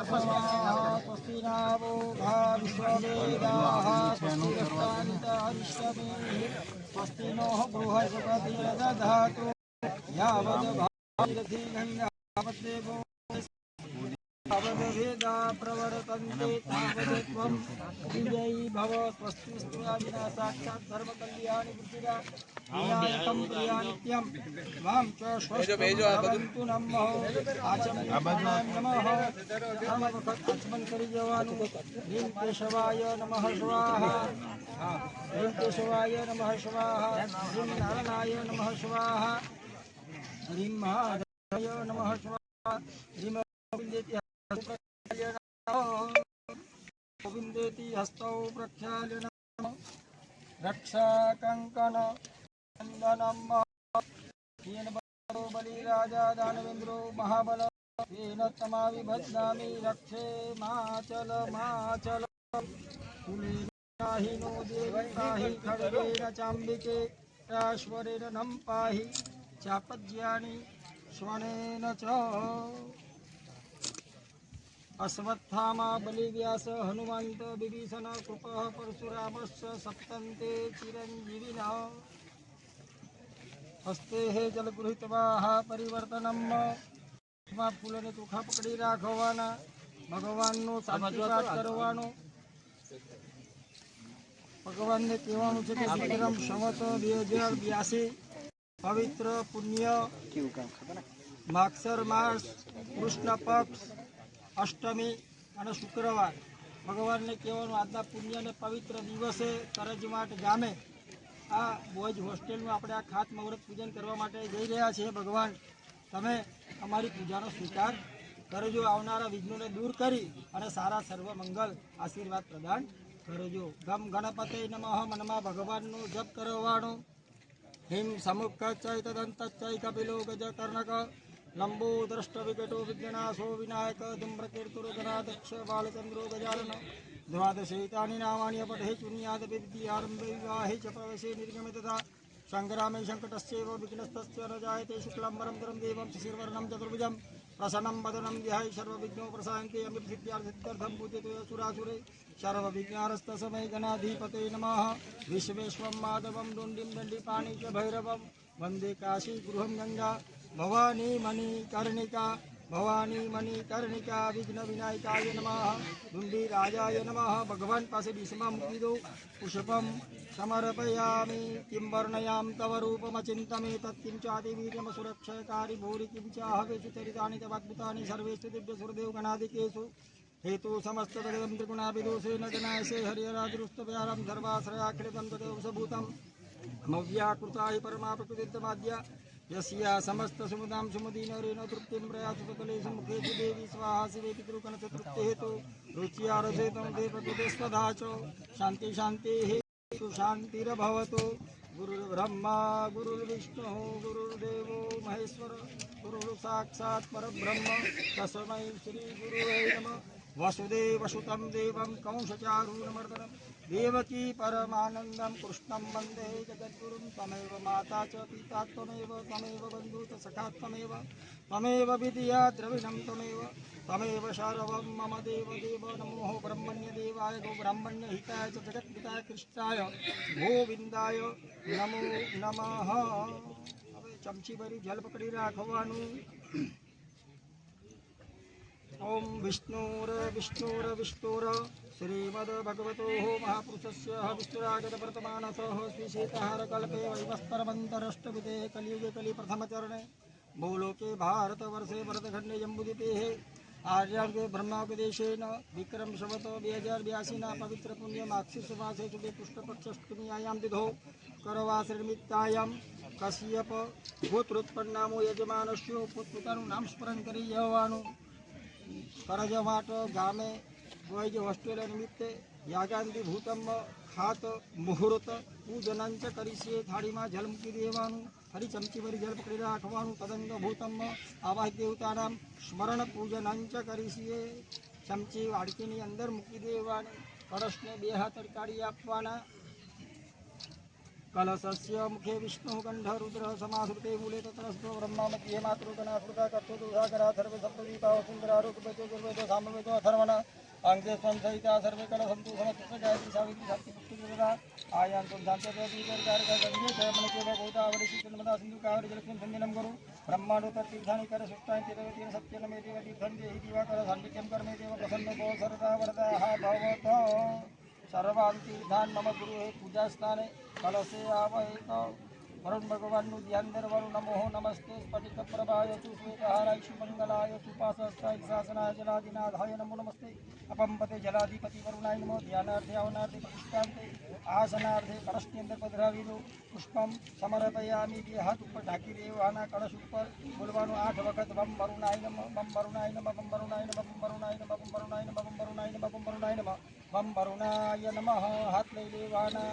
स्वस्तिनावो भा विश्ववेदाः स्वस्तिरस्तानितारिष्यमेः स्वस्ति नोः बृहस्पतिर्दधातु यावद् गङ्गावद्देवो तावद्वेदा प्रवर्तन्ते तावद्त्वं विजयी भव स्वस्तिस्त्यादिना साक्षात् धर्मकल्याणि बुद्धिदा विनायकं प्रियानित्यं मां च स्वस्तु नमः आचमनाय नमः आचमन करी जवानु ह्रीं केशवाय नमः स्वाहा ह्रीं केशवाय नमः स्वाहा ह्रीं नारायणाय नमः स्वाहा ह्रीं महादेवाय नमः स्वाहा ह्रीं गोविंदेति हस्तौ प्रख्याल्य नमः रक्षा कंकन नंदनम येन बलिराजा दानवेन्द्रो महाबल येन तमाविभद्नामि रक्षे माचल माचल कुलेनाहिनो देवी पाहि खड्गेन चाम्बिके राश्वरेण नं पाहि चापज्यानि श्वनेन च अश्वत्थामा बलिव्यास हनुमंत विभीषण कृपः परशुरामश्च सप्तन्ते चिरंजीविनः हस्ते हे जलगृहीतवाः परिवर्तनम फूलने ચોખા પકડી રાખવાના ભગવાનનો શાંતિ પાઠ કરવાનો ભગવાનને કહેવાનું છે કે વિક્રમ સંવત 2082 પવિત્ર પુણ્ય માગસર માસ કૃષ્ણ પક્ષ અષ્ટમી અને શુક્રવાર ભગવાનને કહેવાનું આજના પુણ્ય અને પવિત્ર દિવસે કરજમાટ ગામે આ બોયઝ હોસ્ટેલનું આપણે આ ખાતમુહૂર્ત પૂજન કરવા માટે જઈ રહ્યા છીએ ભગવાન તમે અમારી પૂજાનો સ્વીકાર કરજો આવનારા વિઘ્નોને દૂર કરી અને સારા સર્વ મંગલ આશીર્વાદ પ્રદાન કરજો ગમ ગણપતે નમઃ મનમાં ભગવાનનો જપ કરવાનો હિમ સમુખ ચૈ તદંતચૈ કપિલો ગજ કર્ણક लंबो दृष्ट विकटो विघ्नाशो विनायक धूम्रकीर्तुर्गणाध्यक्ष बालचंद्रो गजानन द्वादशैतानि नामानि अपठे शून्याद विद्यारंभे विवाहे च प्रवेशे निर्गमे तथा संग्रामे संकटस्यैव विघ्नस्तस्य न जायते शुक्लाम्बरं धरं देवं शिशिरवर्णं चतुर्भुजं प्रसन्नं वदनं ध्याय सर्वविघ्नो प्रशान्ते अमृतसिद्ध्यर्थं पूज्यते असुरासुरे सर्वविघ्नारस्तसमये गणाधिपते नमः विश्वेश्वं माधवं डुण्डिं दण्डिपाणि च भैरवं वन्दे काशी गृहं गंगा भवानी मणि कर्णिका विघ्न विनायकाय नमः डुंडी राजाय नमः भगवान पासे बीसमा मूकी दो पुष्पम समर्पयामि किं वर्णयाम तव रूपमचिन्तमे तत्किं चादिवीर्यम सुरक्षकारी भूरि किं चाहवेषु चरितानि तवाद्भुतानि सर्वेषु दिव्यसुरदेव गणादिकेषु हेतु समस्त तदेवं त्रिगुणाभिदोषेण गणायसे हरिहरादिरुस्तव्यारं सर्वाश्रयाखिलं तदेव सबूतं मव्याकृता हि परमा प्रकृतिमाद्या यस्या समस्त समुदाम सुमदीन रेण तृप्तिं प्रयासु सकलेषु मुखेषु देवी स्वाहा शिवे पितृकण चतुर्थी हेतु रुचिया रसेतं ते प्रकृते स्वधा च शान्ति शान्तिः सुशान्तिर्भवतु गुरुर्ब्रह्मा गुरुर्विष्णुः गुरुर्देवो महेश्वर गुरुर्साक्षात् परब्रह्म तस्मै श्रीगुरुवे नमः वसुदेवसुतं देवं कंसचारूढमर्दनं देवकी परमानन्दं कृष्णं वन्दे जगद्गुरुं तमेव माता च पिता त्वमेव बन्धु च सखा त्वमेव विद्या द्रविणं त्वमेव सर्वं मम देव नमो ब्रह्मण्य देवाय गो ब्राह्मण्य हिताय च जगत्पिताय कृष्णाय गोविंदाय नमो नमः હવે ચમચી ભરી જલ પકડી રાખવાનું ओम विष्णुर श्रीमद्भगवतोः महापुरुषस्य विष्णुरागत वर्तमानसः श्रीशीतहार कल्पे वैवस्परमन्तरष्टविदे कलियुगे कलि प्रथमचरणे भूलोके भारतवर्षे भरतखण्डे जम्बुद्वीपे आर्याङ्गे ब्रह्मोपदेशेन विक्रम संवत 2082 पवित्र पुण्य माक्षिष मासे शुभे पुष्पपक्षष्टम्यायां तिथौ करवासनिमित्तायां कश्यप गोत्रोत्पन्नामो यजमानस्य પોતપોતાનું નામ સ્મરણ કરી જવાનું કરજમાટ ગામે બોયજ હોસ્ટેલ નિમિત્તે યાગાંતિ ભૂતમ ખાત મુહૂર્ત પૂજનંચ કરીશે થાળીમાં જલ મૂકી દેવાનું ફરી ચમચી ભરી જલ પકડી રાખવાનું તદંગ ભૂતમ આવાહ દેવતાનામ સ્મરણ પૂજનંચ કરીશે ચમચી વાડકીની અંદર મૂકી દેવાની કળશને બે હાથ અડકાડી આપવાના कलशस्य मुखे विष्णु कंठ रुद्र समाश्रुते मूले तत्रस्थो ब्रह्मा मध्ये मातृगणाश्रुता कर्तुदुसागरा सर्वे सप्तदीपा वसुंधरारुकवेदो सामवेदो अथर्वण अंगे संसहिता सर्वे कलशन्तु समस्तु गायत्री सावित्री सात्विक पुष्टिदेवता आयान्तु शान्त्यदीर्घार्घ गंगे जयमनके भगवतावरिषि नर्मदा सिन्धु कावेरी जलस्मिन् सन्निधनं कुरु ब्रह्माण्डोत्तर तीर्थानि कर सुष्टानि तीर्थेन सत्यनमे देव तीर्थं देहि दिवाकर सान्निध्यं कर्मे देव प्रसन्नो भव सरदा वरदाः भवतो सर्वान् तीर्थान् मम गुरु हे पूजास्थाने कलशे आवहेत वरुण भगवान ध्यान वरुण नमो नमस्ते स्फटिक प्रभाय श्वेतहाराय सुमंगलाय सुपासस्ताय शासनाय जलादिनाथाय नमो नमस्ते अपम्पते जलाधिपति वरुणाय नमो ध्यानार्थे अवनार्थे प्रतिष्ठान्ते आसनार्थे कलशकेन्द्र पधराविलो पुष्पम समर्पयामि બે હાથ ઉપર ઢાંકી દેવાના કળશ ઉપર બોલવાનું 8 વખત બમ વરુણાય નમઃ બમ વરુણાય નમઃ બમ વરુણાય નમઃ બમ વરુણાય નમઃ બમ વરુણાય નમઃ બમ વરુણાય નમઃ બમ વરુણાય નમઃ બમ વરુણાય નમઃ હાથ લઈ લેવાના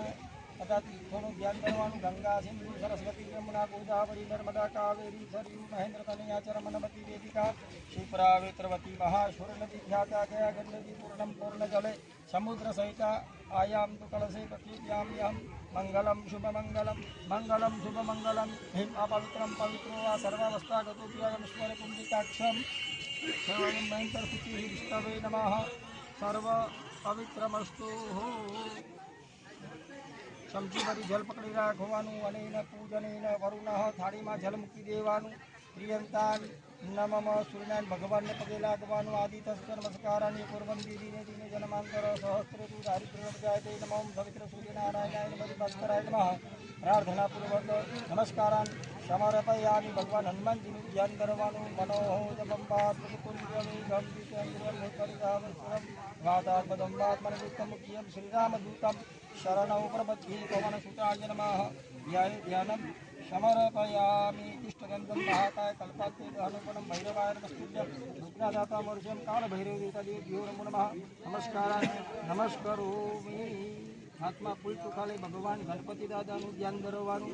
तथा तीर्थों ध्यान करवाणु गंगा सिंधु सरस्वती यमुना गोदावरी नर्मदा कावेरी सरयू महेंद्र तनया चरमनवती वेदिका क्षिप्रावेत्रवती महाशूर नदी ख्याता गया गंडकी पूर्णम पूर्ण जले समुद्र सहिता आयाम तो कलशे प्रतीयाम्यहम मंगलम शुभ मंगलम मंगलम शुभ मंगलम हिम अपवित्रम पवित्रो वा सर्वावस्थागतोऽप्ययं स्वर पुण्डिकाक्षम सर्वं भयंकरपुत्री विष्णवे नमः सर्व पवित्रमस्तु चमची भरी जल पकड़ी राखवानुं अनेन पूजनेन वरुणः थाळीमां जल मूकी देवानुं प्रियंतान नमः सूर्यनारायण भगवान ने पगे लागवानुं आदि तस्य नमस्काराणि कुर्वन्ति दिने दिने जन्मांतर सहस्रेतु दारिद्र्यं जायते नमो पवित्र सूर्यनारायणाय नमः भास्कराय नमः प्रार्थना पूर्वक नमस्कारान् समर्पयामि भगवान हनुमान जी ध्यान करवानुं मनोहो जपम्बात् कुंजमेघं विचन्द्रं परिधावस्त्रं वातात्मदम्बात्मनिमित्तं मुख्यं श्रीरामदूतं शरणौ प्रपद्ये पवनसुताय नमः ध्यानं समर्पयामि इष्टगन्धं महाकाय कल्पान्ते हनुमनं भैरवाय नमस्तुभ्यं विघ्नदाता मूर्तिं कालभैरवदेवताभ्यो नमो नमः नमस्कारान् नमस्करोमि हाथमा फूल चुकाले भगवान गणपति दादाનું ધ્યાન ધરવાનું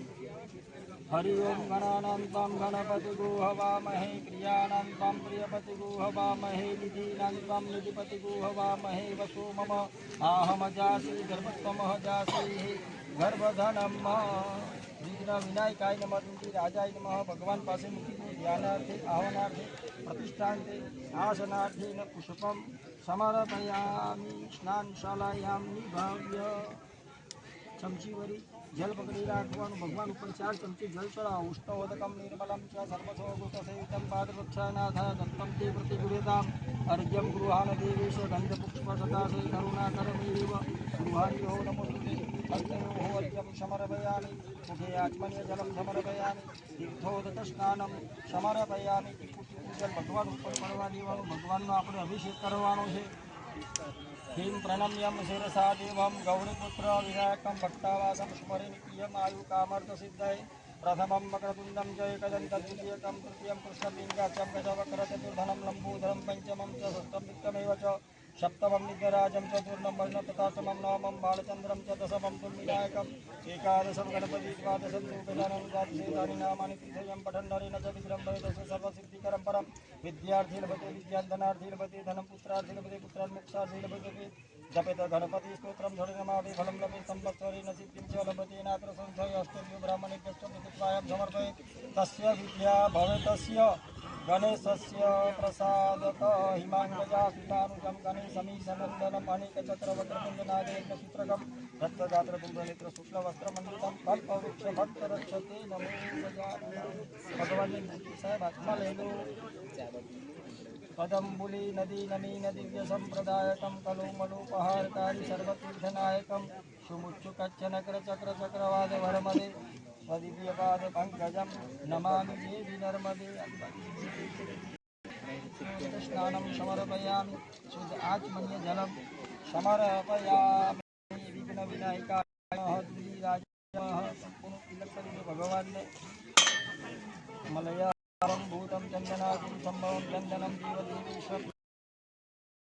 हरि ओम गणानां गणपति गो हवामहे क्रियाणां त्वां प्रियपति गो हवामहे निधीनां त्वां निधिपति गो हवामहे वसो मम आहमजासि गर्भत्वमः जासि गर्भधनं विघ्न विनायकाय नमः तुंती राजाय नमः भगवान पासे मूकी दो ध्यानार्थे आह्वानार्थे प्रतिष्ठान्ते आसनार्थेन पुष्पं समर्पयामि स्नानशालायां निभाव्य चमची भरी जल पकड़ी राखवानुं भगवान ऊपर 4 चमची जल चढ़ावो उष्णोदकं निर्मलं च सर्वसोगुतसेवितं पादवृक्षानाथाय दत्तं ते प्रतिगृह्यताम् अर्घ्यं गृहाण देवेश गन्धपुष्पसदासे करुणाकरमेव गृहाण्यो नमोस्तुते हस्तयोः अर्घ्यं समर्पयामि मुखे आत्मनीय जलं समर्पयामि तीर्थोदकस्नानं समर्पयामि जल भगवान ऊपर पड़वा देवानुं भगवाननो આપણે અભિષેક કરવાનો છે हिं प्रणम्यं शिरसा देवं गौरीपुत्र विनायकं भक्तावासं स्मरे नित्यम् आयुकामर्थसिद्धये प्रथमं मकरतुण्डं च एकदन्तं द्वितीयकं तृतीयं कृष्णलिङ्गाख्यं गजवक्रचतुर्धनं लम्बोदरं पञ्चमं च षष्ठं वित्तमेव च सप्तमं नित्यराजं चतुर्णं वर्णप्रतासमं नवमं बालचन्द्रं च दशमं तुल्यविनायकम् एकादशं गणपति द्वादशं रूपदानं द्वादशेतानि नामानि तीर्थयं पठन् नरेण च विजृम्भयते सर्वसिद्धिकरं परं विद्यार्थी लभते विद्याधनार्थी लभते धनं पुत्रार्थी लभते पुत्रान् मोक्षार्थी लभते जपेत गणपति स्तोत्रं झटिनमादि फलं लभे संवत्सरेण सिद्धिं च लभते नात्र संशय अष्टभ्यो ब्राह्मणेभ्यश्च प्रतित्वायं समर्पये तस्य विद्या भवेतस्य गणेशस्य प्रसादत हिमाङ्गजासुतानुजं गणेशमीशनन्दनम् अनेकचक्रवक्रकुण्डनादेन्द्रसूत्रकं रक्तगात्रधूम्रनेत्र शुक्लवस्त्रमण्डितं कल्पवृक्षभक्तरक्षते नमो भगवान साहेब हाथमा लई लो पदम्बुली नदी नमीन दिव्य संप्रदायकं कलोमलोपहारकारी सर्वतीर्थनायकं सुमुच्चुकच्छनकर चक्र चक्रवाद वरमदे स्वदिव्यपाद पंकजं नमामि देवी नर्मदे स्नानं समर्पयामि शुद्ध आचमनीय जलं समर्पयामि विघ्न विनायकाय भगवान ने मलया भूतं चंदनादिं संभवं चंदनं देवदेवेश्वर